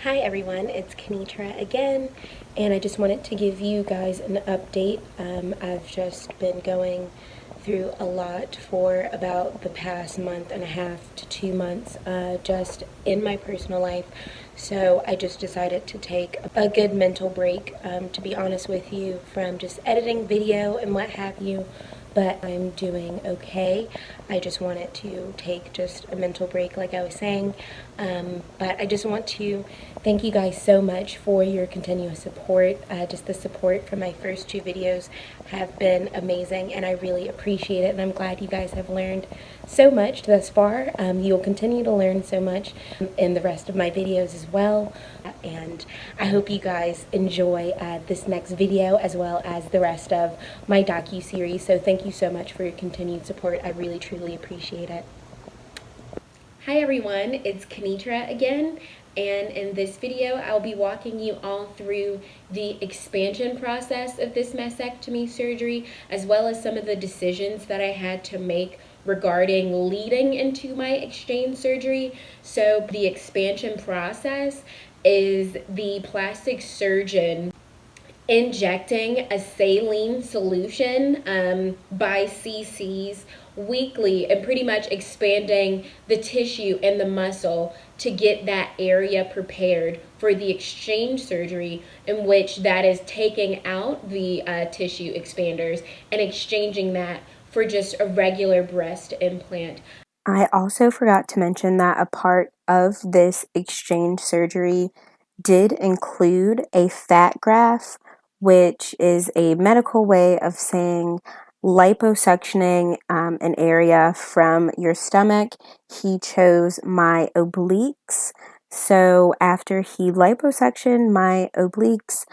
Hi everyone, it's Caneatra again, and I just wanted to give you guys an update. I've just been going through a lot for about the past month and a half to 2 months, just in my personal life. So I just decided to take a good mental break, to be honest with you, from just editing video and what have you. But I'm doing okay. I just wanted to take just a mental break, like I was saying. But I just want to thank you guys so much for your continuous support. Just the support from my first two videos have been amazing, and I really appreciate it. And I'm glad you guys have learned so much thus far. You'll continue to learn so much in the rest of my videos as well. And I hope you guys enjoy this next video as well as the rest of my docu-series. So thank you so much for your continued support. I really truly appreciate it. Hi everyone, it's Caneatra again, and in this video I'll be walking you all through the expansion process of this mastectomy surgery, as well as some of the decisions that I had to make regarding leading into my exchange surgery. So the expansion process is the plastic surgeon injecting a saline solution by cc's weekly and pretty much expanding the tissue and the muscle to get that area prepared for the exchange surgery, in which that is taking out the tissue expanders and exchanging that for just a regular breast implant. I also forgot to mention that a part of this exchange surgery did include a fat graft, which is a medical way of saying liposuctioning an area from your stomach. He chose my obliques. So after he liposuctioned my obliques,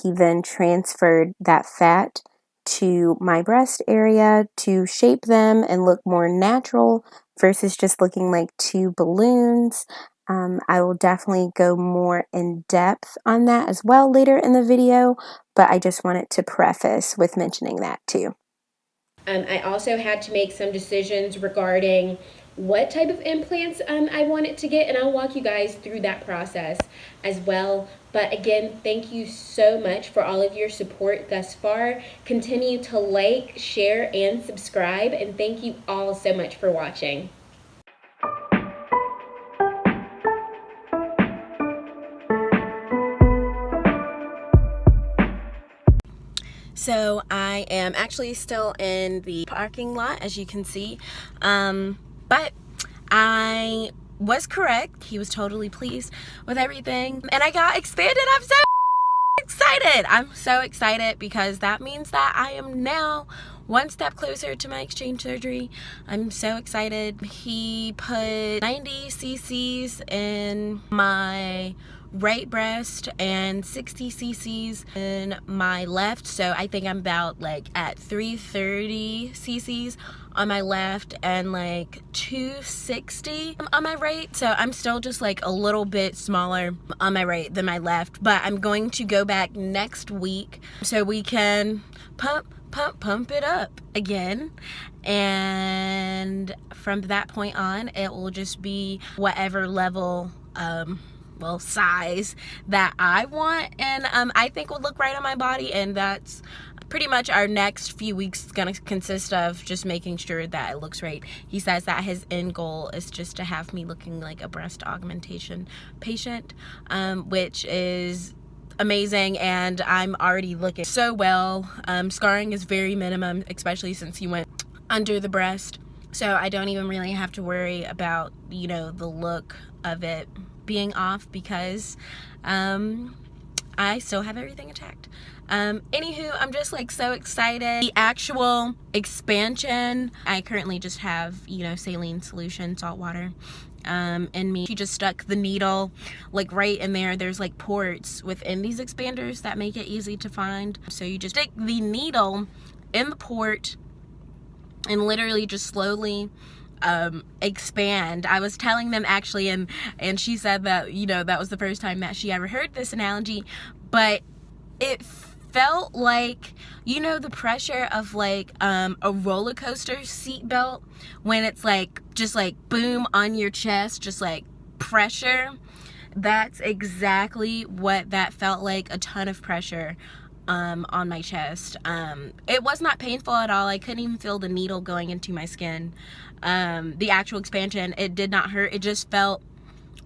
he then transferred that fat to my breast area to shape them and look more natural versus just looking like two balloons. I will definitely go more in depth on that as well later in the video, but I just wanted to preface with mentioning that too. I also had to make some decisions regarding what type of implants I wanted to get, and I'll walk you guys through that process as well. But again, thank you so much for all of your support thus far. Continue to like, share, and subscribe, and thank you all so much for watching. So I am actually still in the parking lot, as you can see, but I was correct. He was totally pleased with everything, and I got expanded. I'm so excited. I'm so excited because that means that I am now one step closer to my exchange surgery. I'm so excited. He put 90 cc's in my right breast and 60 cc's in my left, so I think I'm about like at 330 cc's on my left and like 260 on my right. So I'm still just like a little bit smaller on my right than my left, but I'm going to go back next week so we can pump it up again, and from that point on it will just be whatever level size that I want, and I think will look right on my body. And that's pretty much our next few weeks is going to consist of just making sure that it looks right. He says that his end goal is just to have me looking like a breast augmentation patient, which is amazing, and I'm already looking so well. Scarring is very minimum, especially since he went under the breast, so I don't even really have to worry about, you know, the look of it being off because I still have everything intact. Anywho, I'm just like so excited. The actual expansion, I currently just have, you know, saline solution, salt water in me. She just stuck the needle like right in there. There's like ports within these expanders that make it easy to find. So you just stick the needle in the port and literally just slowly expand. I was telling them actually, and she said that, you know, that was the first time that she ever heard this analogy, but it felt like, you know, the pressure of like a roller coaster seat belt when it's like just like boom on your chest, just like pressure. That's exactly what that felt like, a ton of pressure on my chest. It was not painful at all. I couldn't even feel the needle going into my skin. The actual expansion, it did not hurt. It just felt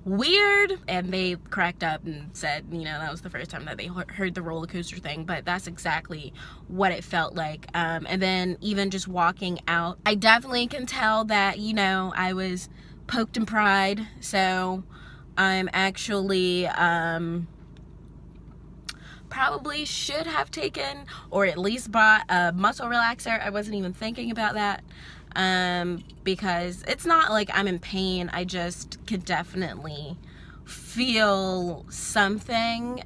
weird, and they cracked up and said, you know, that was the first time that they heard the roller coaster thing, but that's exactly what it felt like. And then even just walking out, I definitely can tell that, you know, I was poked and pried. So I'm actually probably should have taken or at least bought a muscle relaxer. I wasn't even thinking about that, because it's not like I'm in pain. I just could definitely feel something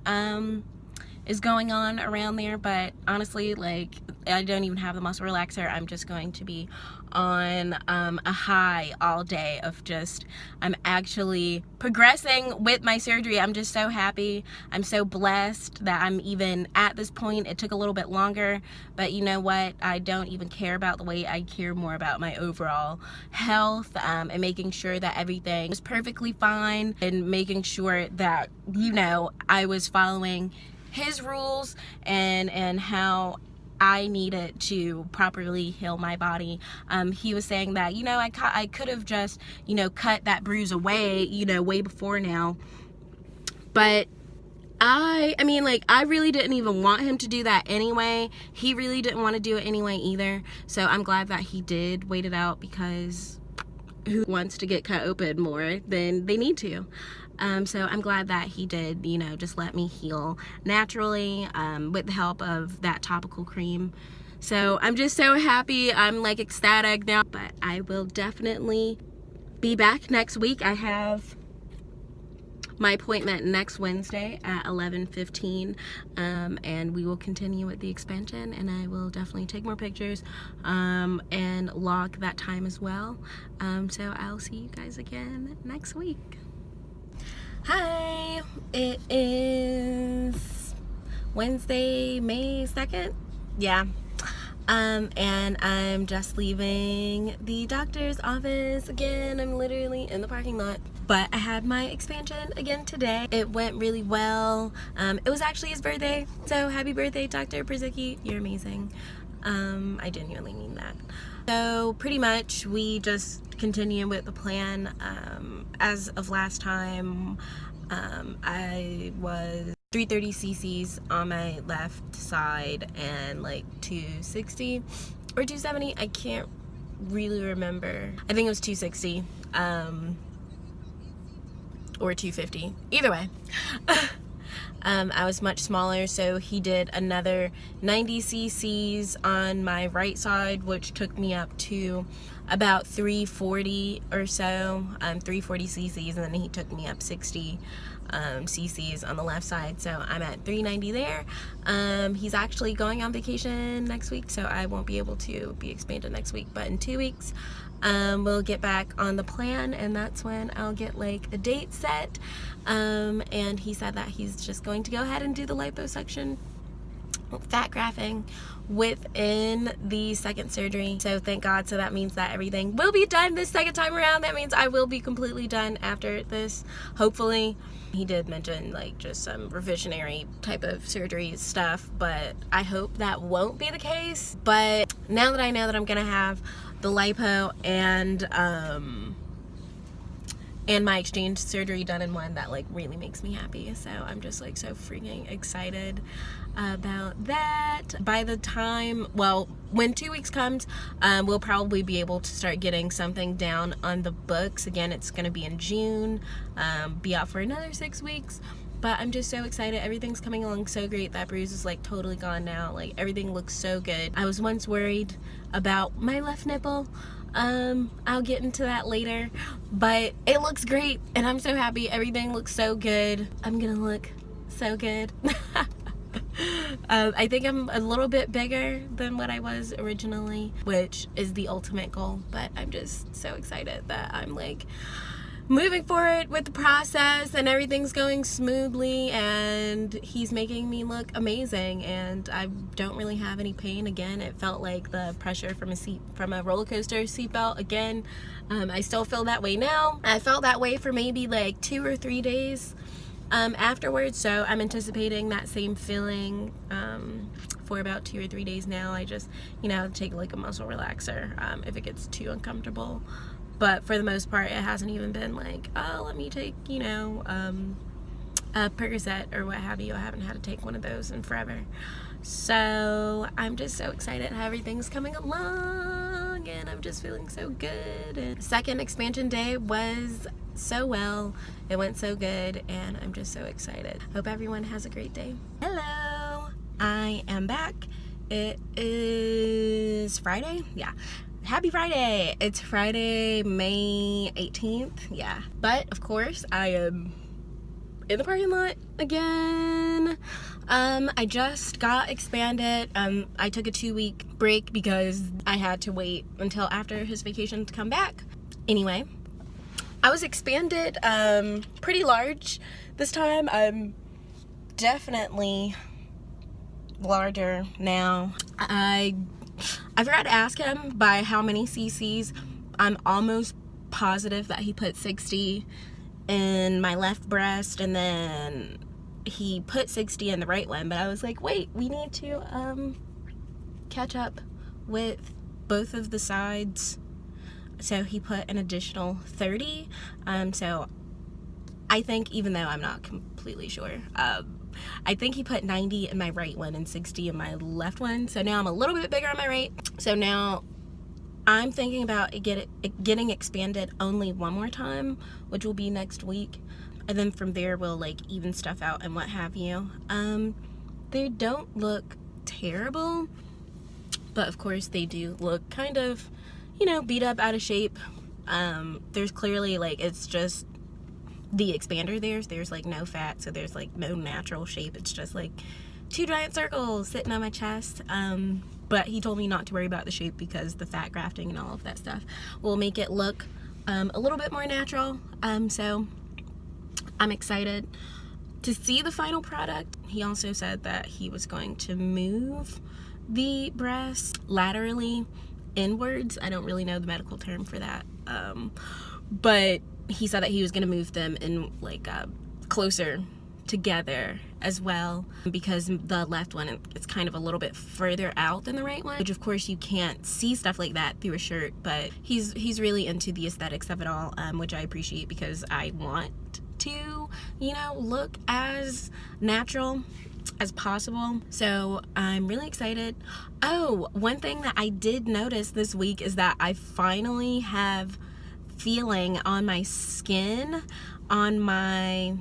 is going on around there. But honestly, like, I don't even have the muscle relaxer. I'm just going to be on a high all day of just, I'm actually progressing with my surgery. I'm just so happy. I'm so blessed that I'm even at this point. It took a little bit longer, but you know what? I don't even care about the weight. I care more about my overall health, and making sure that everything was perfectly fine, and making sure that, you know, I was following his rules and how I needed to properly heal my body. He was saying that, you know, I could have just, you know, cut that bruise away, you know, way before now. But I mean, like, I really didn't even want him to do that anyway. He really didn't want to do it anyway either. So I'm glad that he did wait it out, because who wants to get cut open more than they need to? So I'm glad that he did, you know, just let me heal naturally, with the help of that topical cream. So I'm just so happy. I'm like ecstatic now, but I will definitely be back next week. I have my appointment next Wednesday at 11:15, and we will continue with the expansion, and I will definitely take more pictures and log that time as well. So I'll see you guys again next week. Hi, it is Wednesday, May 2nd. Yeah. And I'm just leaving the doctor's office again. I'm literally in the parking lot. But I had my expansion again today. It went really well. It was actually his birthday. So happy birthday, Dr. Przicki. You're amazing. I genuinely mean that. So pretty much we just continue with the plan. As of last time, I was 330 cc's on my left side and like 260 or 270. I can't really remember. I think it was 260 or 250. Either way. I was much smaller, so he did another 90 cc's on my right side, which took me up to about 340 or so, 340 cc's, and then he took me up 60 cc's on the left side, so I'm at 390 there. He's actually going on vacation next week, so I won't be able to be expanded next week, but in 2 weeks we'll get back on the plan, and that's when I'll get like a date set. And he said that he's just going to go ahead and do the liposuction, fat grafting within the second surgery. So thank God. So that means that everything will be done this second time around. That means I will be completely done after this, hopefully. He did mention like just some revisionary type of surgery stuff, but I hope that won't be the case. But now that I know that I'm gonna have the lipo and my exchange surgery done in one, that like really makes me happy. So I'm just like so freaking excited about that. By the time, well, when 2 weeks comes, we'll probably be able to start getting something down on the books. Again, it's gonna be in June, be out for another 6 weeks. But I'm just so excited. Everything's coming along so great. That bruise is like totally gone now. Like everything looks so good. I was once worried about my left nipple. I'll get into that later, but it looks great and I'm so happy. Everything looks so good. I'm gonna look so good. I think I'm a little bit bigger than what I was originally, which is the ultimate goal, but I'm just so excited that I'm like moving forward with the process, and everything's going smoothly, and he's making me look amazing, and I don't really have any pain. Again, it felt like the pressure from a roller coaster seatbelt. Again, I still feel that way now. I felt that way for maybe like 2 or 3 days afterwards, so I'm anticipating that same feeling for about 2 or 3 days now. I just, take like a muscle relaxer if it gets too uncomfortable. But for the most part, it hasn't even been like, oh, let me take, a Percocet or what have you. I haven't had to take one of those in forever. So I'm just so excited how everything's coming along, and I'm just feeling so good. And second expansion day was so well. It went so good, and I'm just so excited. Hope everyone has a great day. Hello, I am back. It is Friday. Yeah. Happy Friday! It's Friday, May 18th. Yeah. But, of course, I am in the parking lot again. I just got expanded. I took a 2-week break because I had to wait until after his vacation to come back. Anyway, I was expanded pretty large this time. I'm definitely larger now. I forgot to ask him by how many cc's. I'm almost positive that he put 60 in my left breast, and then he put 60 in the right one. But I was like, wait, we need to catch up with both of the sides. So he put an additional 30. So I think, even though I'm not completely sure, I think he put 90 in my right one and 60 in my left one. So now I'm a little bit bigger on my right. So now I'm thinking about getting expanded only one more time, which will be next week. And then from there, we'll like even stuff out and what have you. They don't look terrible, but of course they do look kind of, beat up, out of shape. There's clearly like, it's just the expander there's like no fat, so there's like no natural shape. It's just like 2 giant circles sitting on my chest. But he told me not to worry about the shape because the fat grafting and all of that stuff will make it look a little bit more natural. So I'm excited to see the final product. He also said that he was going to move the breast laterally inwards. I don't really know the medical term for that, but he said that he was going to move them in like closer together as well, because the left one, it's kind of a little bit further out than the right one, which of course you can't see stuff like that through a shirt. But he's really into the aesthetics of it all, which I appreciate, because I want to look as natural as possible. So I'm really excited. Oh, one thing that I did notice this week is that I finally have feeling on my skin on my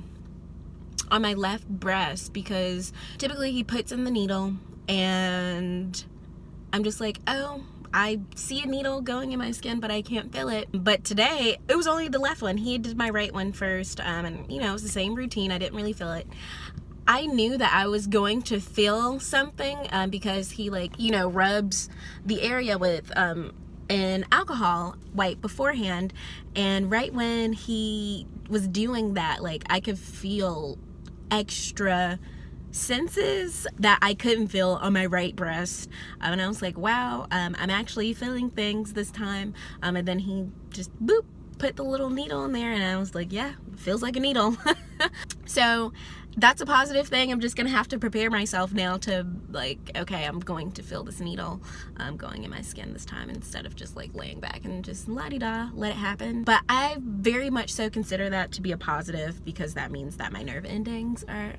left breast, because typically he puts in the needle and I'm just like, oh, I see a needle going in my skin, but I can't feel it. But today it was only the left one. He did my right one first, and it was the same routine. I didn't really feel it. I knew that I was going to feel something because he rubs the area with an alcohol wipe beforehand, and right when he was doing that, like, I could feel extra senses that I couldn't feel on my right breast, and I was like, wow, I'm actually feeling things this time. And then he just boop put the little needle in there, and I was like, yeah, it feels like a needle. So that's a positive thing. I'm just gonna have to prepare myself now to, like, okay, I'm going to feel this needle going in my skin this time, instead of just like laying back and just la-di-da, let it happen. But I very much so consider that to be a positive, because that means that my nerve endings are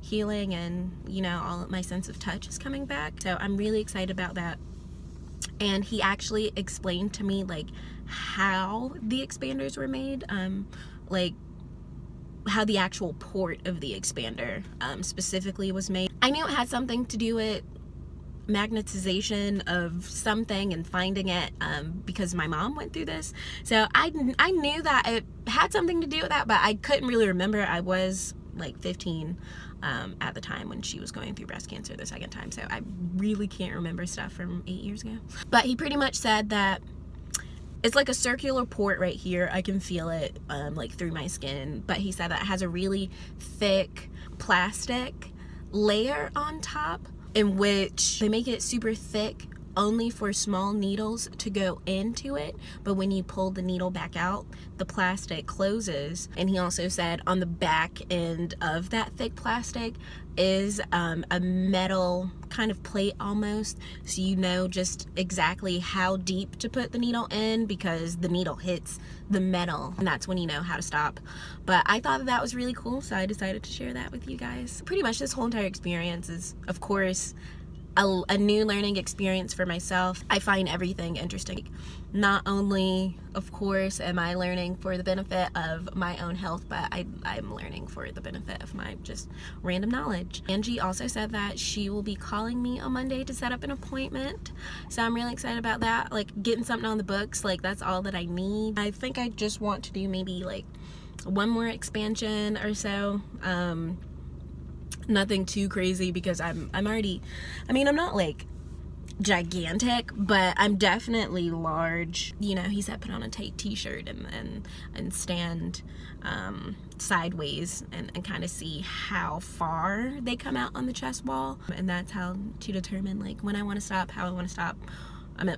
healing, and all of my sense of touch is coming back. So I'm really excited about that. And he actually explained to me like how the expanders were made, like how the actual port of the expander specifically was made. I knew it had something to do with magnetization of something and finding it, because my mom went through this. So I knew that it had something to do with that, but I couldn't really remember. I was like 15 at the time when she was going through breast cancer the second time, so I really can't remember stuff from 8 years ago. But he pretty much said that it's like a circular port right here. I can feel it like through my skin, but he said that it has a really thick plastic layer on top, in which they make it super thick only for small needles to go into it, but when you pull the needle back out, the plastic closes. And he also said on the back end of that thick plastic is a metal kind of plate almost, so you know just exactly how deep to put the needle in, because the needle hits the metal and that's when you know how to stop. But I thought that was really cool, so I decided to share that with you guys. Pretty much this whole entire experience is, of course, a new learning experience for myself. I find everything interesting. Not only, of course, am I learning for the benefit of my own health, but I'm learning for the benefit of my just random knowledge. Angie also said that she will be calling me on Monday to set up an appointment, so I'm really excited about that. Like, getting something on the books, like, that's all that I need. I think I just want to do maybe like one more expansion or so. Nothing too crazy, because I'm already, I mean, I'm not like gigantic, but I'm definitely large. You know, he said put on a tight t-shirt and stand sideways and kind of see how far they come out on the chest wall, and that's how to determine like when I want to stop, how I want to stop. I mean,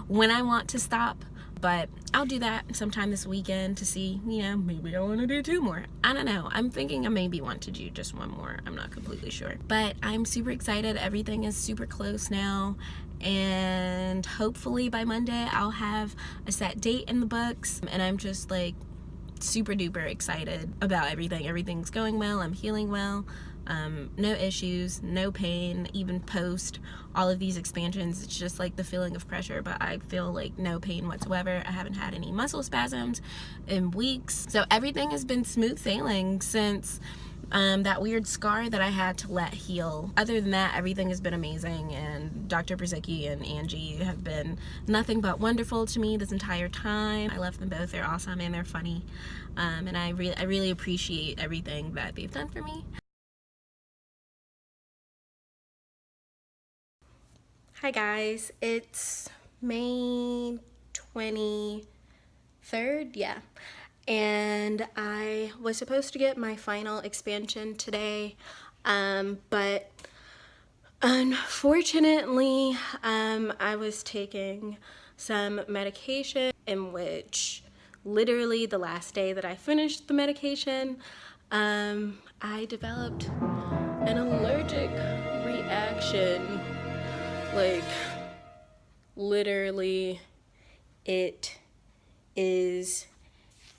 when I want to stop. But I'll do that sometime this weekend to see, you know, maybe I want to do 2 more. I don't know. I'm thinking I maybe want to do just 1 more. I'm not completely sure. But I'm super excited. Everything is super close now. And hopefully by Monday I'll have a set date in the books. And I'm just like super duper excited about everything. Everything's going well. I'm healing well. No issues, no pain, even post all of these expansions. It's just like the feeling of pressure, but I feel like no pain whatsoever. I haven't had any muscle spasms in weeks. So everything has been smooth sailing since that weird scar that I had to let heal. Other than that, everything has been amazing, and Dr. Brzezicki and Angie have been nothing but wonderful to me this entire time. I love them both. They're awesome and they're funny, and I really appreciate everything that they've done for me. Hi guys, it's May 23rd, yeah, and I was supposed to get my final expansion today, but unfortunately, I was taking some medication, in which literally the last day that I finished the medication, I developed an allergic reaction. Like, literally, it is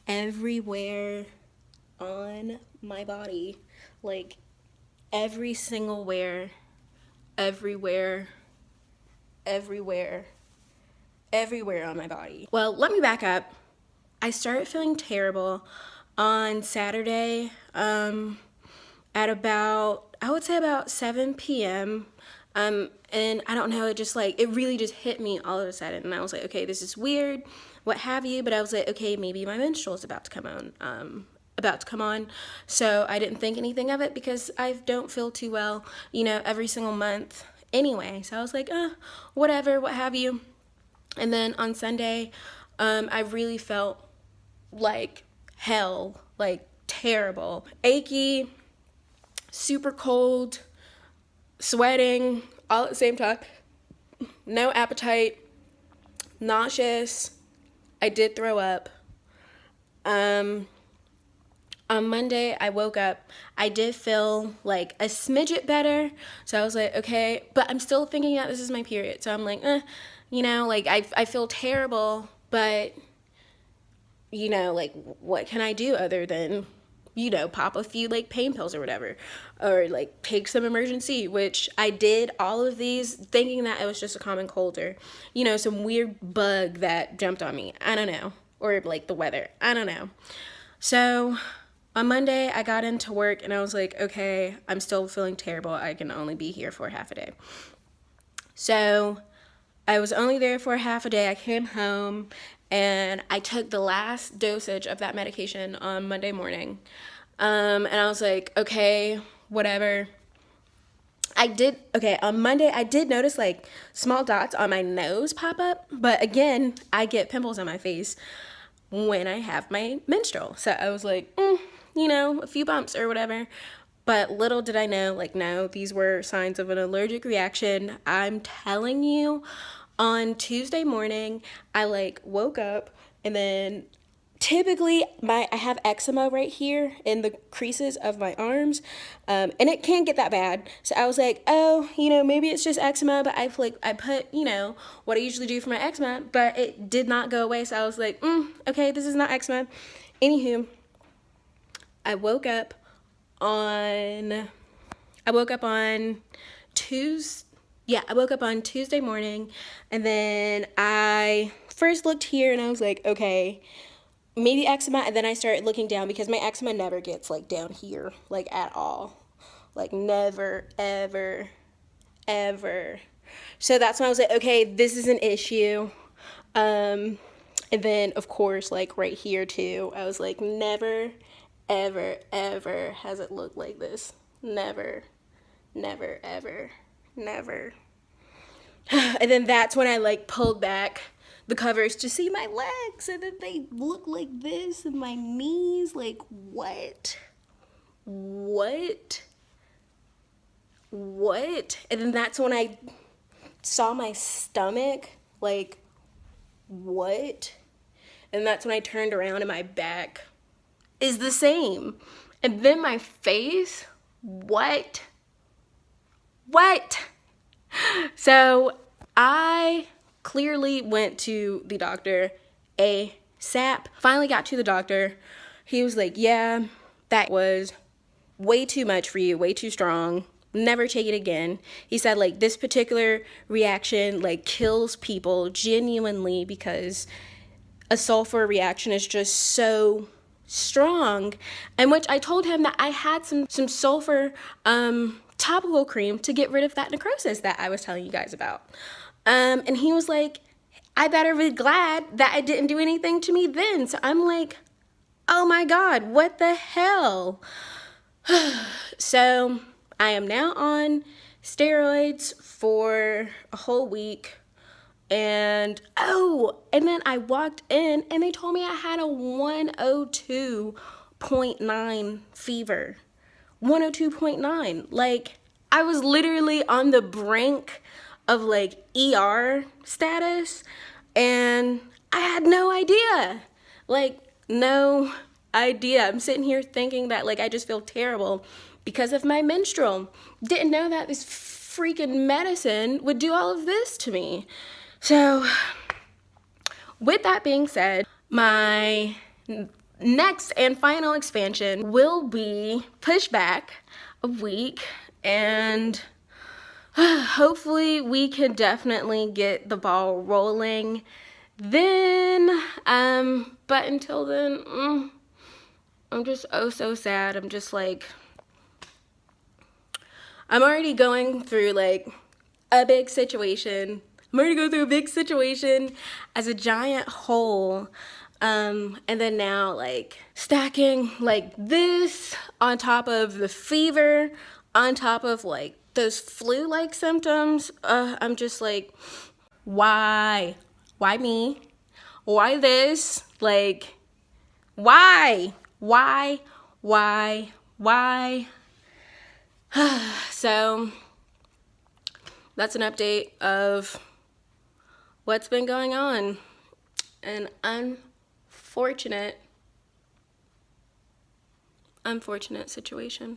everywhere on my body. Like, every single everywhere on my body. Well, let me back up. I started feeling terrible on Saturday at about, I would say about 7 p.m. And I don't know, it really just hit me all of a sudden, and I was like, okay, this is weird, what have you, but I was like, okay, maybe my menstrual is about to come on, so I didn't think anything of it, because I don't feel too well, you know, every single month anyway, so I was like, whatever, what have you. And then on Sunday, I really felt like hell, like terrible, achy, super cold, sweating all at the same time, no appetite, nauseous. I did throw up. On Monday, I woke up. I did feel like a smidget better, so I was like, okay, but I'm still thinking that this is my period, so I'm like, you know, like I feel terrible, but you know, like what can I do other than, you know, pop a few like pain pills or whatever, or like take some Emergen-C, which I did all of these thinking that it was just a common cold, or, you know, some weird bug that jumped on me. I don't know. Or like the weather. I don't know. So on Monday, I got into work and I was like, okay, I'm still feeling terrible. I can only be here for half a day. So I was only there for half a day. I came home and I took the last dosage of that medication on Monday morning. And I was like, okay, whatever. On Monday, I did notice like small dots on my nose pop up, but again, I get pimples on my face when I have my menstrual. So I was like, a few bumps or whatever. But little did I know, like, no, these were signs of an allergic reaction. I'm telling you, on Tuesday morning, I like woke up and then typically I have eczema right here in the creases of my arms, and it can get that bad. So I was like, oh, maybe it's just eczema, but I put what I usually do for my eczema, but it did not go away. So I was like, okay, this is not eczema. Anywho, I woke up on Tuesday. Yeah, I woke up on Tuesday morning, and then I first looked here and I was like, okay, maybe eczema. And then I started looking down because my eczema never gets like down here, like at all. Like never, ever, ever. So that's when I was like, okay, this is an issue. And then of course, like right here too, I was like, never, ever, ever has it looked like this. Never, never, ever, never. And then that's when I like pulled back the covers to see my legs, and then they look like this, and my knees, like, what? And then that's when I saw my stomach, like, what? And that's when I turned around and my back is the same. And then my face, what? So I clearly went to the doctor ASAP. Finally got to the doctor. He was like, yeah, that was way too much for you, way too strong. Never take it again. He said, like, this particular reaction, like, kills people genuinely because a sulfur reaction is just so strong. And which I told him that I had some sulfur topical cream to get rid of that necrosis that I was telling you guys about. And he was like, I better be glad that it didn't do anything to me then. So I'm like, oh my God, what the hell? So I am now on steroids for a whole week. And then I walked in and they told me I had a 102.9 fever. 102.9. Like, I was literally on the brink of like ER status, and I had no idea. Like, no idea. I'm sitting here thinking that like I just feel terrible because of my menstrual. Didn't know that this freaking medicine would do all of this to me. So, with that being said, my next and final expansion will be pushed back a week, and hopefully we can definitely get the ball rolling then. But until then, I'm just so sad. I'm just like, I'm already going through like a big situation. I'm already going through a big situation as a giant hole. And then now like stacking like this on top of the fever, on top of like those flu-like symptoms. I'm just like, why? Why me? Why this? Like, why? So that's an update of what's been going on. An unfortunate situation.